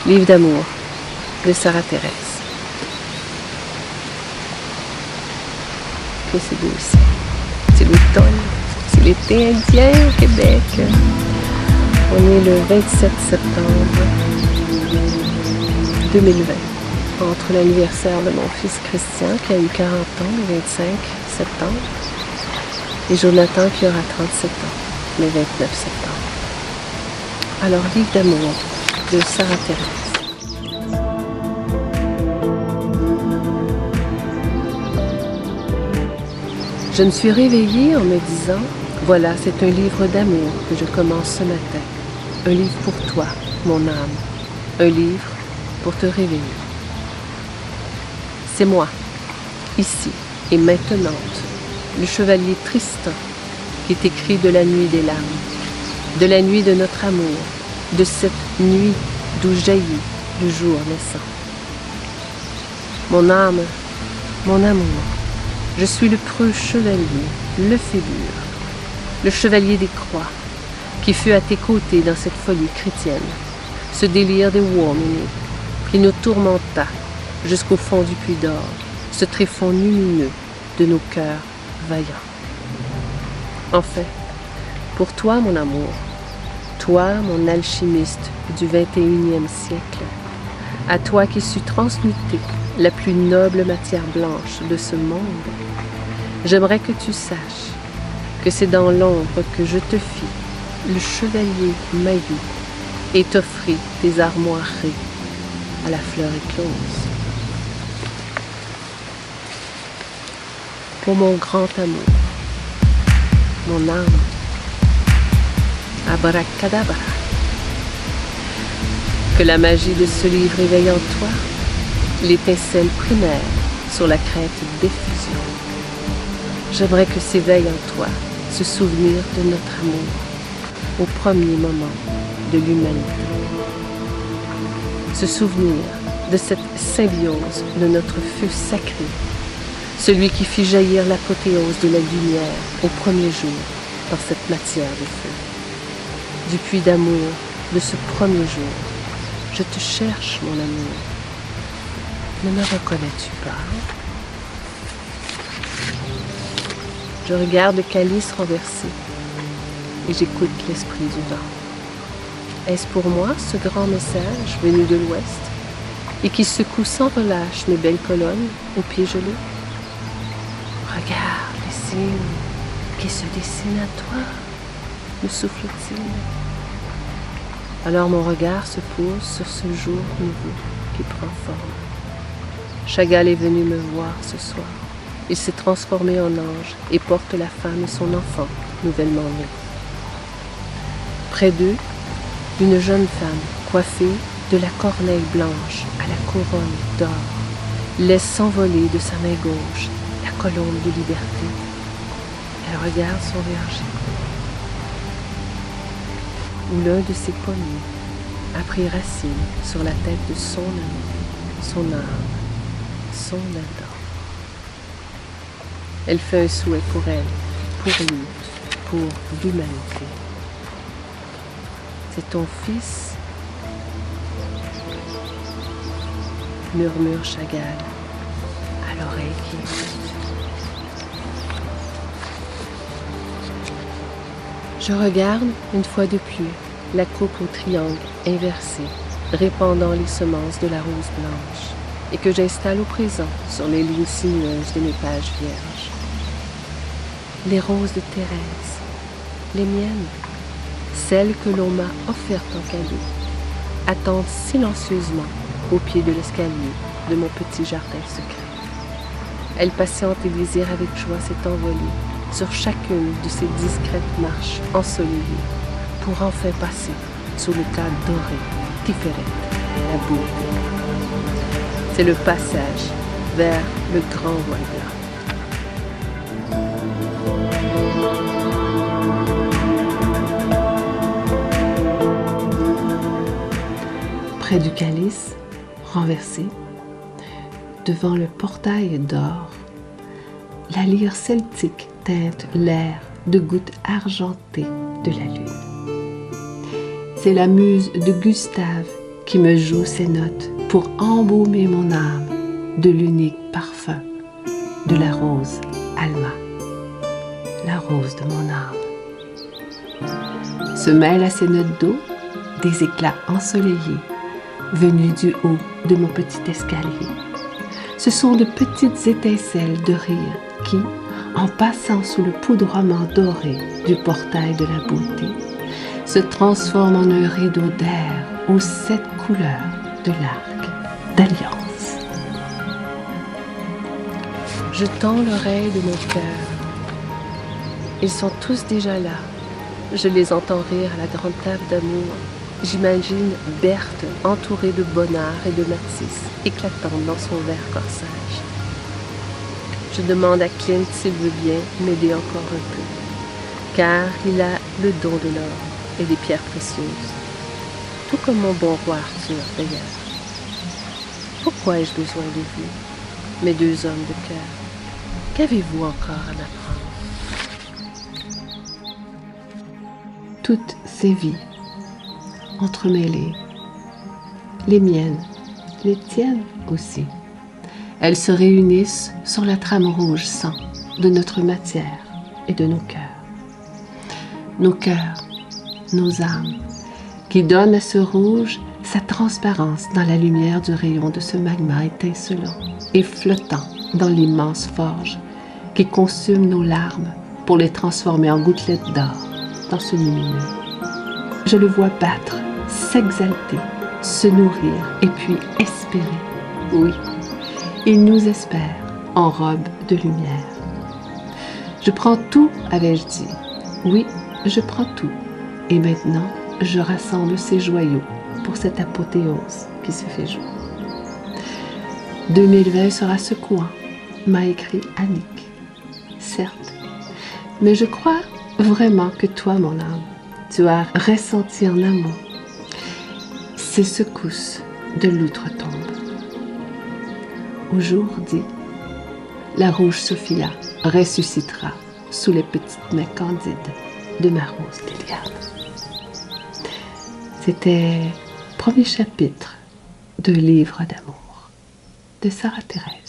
Livre d'amour de Sarah Thérèse. Que c'est beau ici. C'est l'automne. C'est l'été indien au Québec. On est le 27 septembre 2020. Entre l'anniversaire de mon fils Christian, qui a eu 40 ans le 25 septembre, et Jonathan, qui aura 37 ans le 29 septembre. Alors, livre d'amour de Sarah Thérèse. Je me suis réveillée en me disant, voilà, c'est un livre d'amour que je commence ce matin. Un livre pour toi, mon âme. Un livre pour te réveiller. C'est moi, ici et maintenant, le chevalier Tristan, qui t'écrit de la nuit des larmes, de la nuit de notre amour, de cette nuit d'où jaillit le jour naissant. Mon âme, mon amour, je suis le preux chevalier, le fébure, le chevalier des croix, qui fut à tes côtés dans cette folie chrétienne, ce délire des uomini qui nous tourmenta jusqu'au fond du puits d'or, ce tréfonds lumineux de nos cœurs vaillants. Enfin, pour toi, mon amour, toi, mon alchimiste du 21e siècle, à toi qui sus transmuter la plus noble matière blanche de ce monde, j'aimerais que tu saches que c'est dans l'ombre que je te fis, le chevalier maillu, et t'offris tes armoiries à la fleur éclose. Pour mon grand amour, mon âme, abracadabra, que la magie de ce livre éveille en toi l'étincelle primaire sur la crête d'effusion. J'aimerais que s'éveille en toi ce souvenir de notre amour au premier moment de l'humanité. Ce souvenir de cette symbiose de notre feu sacré, celui qui fit jaillir l'apothéose de la lumière au premier jour dans cette matière de feu. Du puits d'amour de ce premier jour, je te cherche, mon amour. Ne me reconnais-tu pas? Je regarde le calice renversé et j'écoute l'esprit du vent. Est-ce pour moi ce grand message venu de l'Ouest et qui secoue sans relâche mes belles colonnes aux pieds gelés? Regarde les signes qui se dessinent à toi, me souffle-t-il. Alors mon regard se pose sur ce jour nouveau qui prend forme. Chagall est venu me voir ce soir. Il s'est transformé en ange et porte la femme et son enfant nouvellement nés. Près d'eux, une jeune femme coiffée de la corneille blanche à la couronne d'or laisse s'envoler de sa main gauche la colombe de liberté. Elle regarde son verger, où l'un de ses pommiers a pris racine sur la tête de son ami, son âme, son Adam. Elle fait un souhait pour elle, pour lui, pour l'humanité. C'est ton fils, murmure Chagall à l'oreille qui écoute. Je regarde, une fois de plus, la coupe au triangle inversé, répandant les semences de la rose blanche, et que j'installe au présent sur les lignes sinueuses de mes pages vierges. Les roses de Thérèse, les miennes, celles que l'on m'a offertes en cadeau, attendent silencieusement au pied de l'escalier de mon petit jardin secret. Elles patientent et désirent avec joie s'est envolée sur chacune de ces discrètes marches ensoleillées pour enfin passer sous le cadre doré, Tiferet, la beauté. C'est le passage vers le grand voile blanc. Près du calice, renversé, devant le portail d'or, la lyre celtique teinte l'air de gouttes argentées de la lune. C'est la muse de Gustave qui me joue ses notes pour embaumer mon âme de l'unique parfum de la rose Alma, la rose de mon âme. Se mêlent à ces notes d'eau des éclats ensoleillés venus du haut de mon petit escalier. Ce sont de petites étincelles de rire qui, en passant sous le poudroiement doré du portail de la beauté, se transforment en un rideau d'air aux 7 couleurs de l'arc d'alliance. Je tends l'oreille de mon cœur. Ils sont tous déjà là. Je les entends rire à la grande table d'amour. J'imagine Berthe entourée de Bonnard et de Matisse, éclatante dans son vert corsage. Je demande à Clint s'il veut bien m'aider encore un peu, car il a le don de l'or et des pierres précieuses, tout comme mon bon roi Arthur d'ailleurs. Pourquoi ai-je besoin de vous, mes 2 hommes de cœur? Qu'avez-vous encore à m'apprendre? Toutes ces vies entremêlées, les miennes, les tiennes aussi, elles se réunissent sur la trame rouge sang de notre matière et de nos cœurs. Nos cœurs, nos âmes, qui donnent à ce rouge sa transparence dans la lumière du rayon de ce magma étincelant et flottant dans l'immense forge qui consume nos larmes pour les transformer en gouttelettes d'or dans ce lumineux. Je le vois battre, s'exalter, se nourrir et puis espérer. Oui, il nous espère en robe de lumière. Je prends tout, avais-je dit. Oui, je prends tout. Et maintenant, je rassemble ces joyaux pour cette apothéose qui se fait jour. 2020 sera secouant, m'a écrit Annick. Certes, mais je crois vraiment que toi, mon âme, tu as ressenti en amour ces secousses de l'outre-tombe. Au jour dit, la rouge Sophia ressuscitera sous les petites mains candides de ma rose Liliane. C'était le premier chapitre de Livre d'amour de Sarah Thérèse.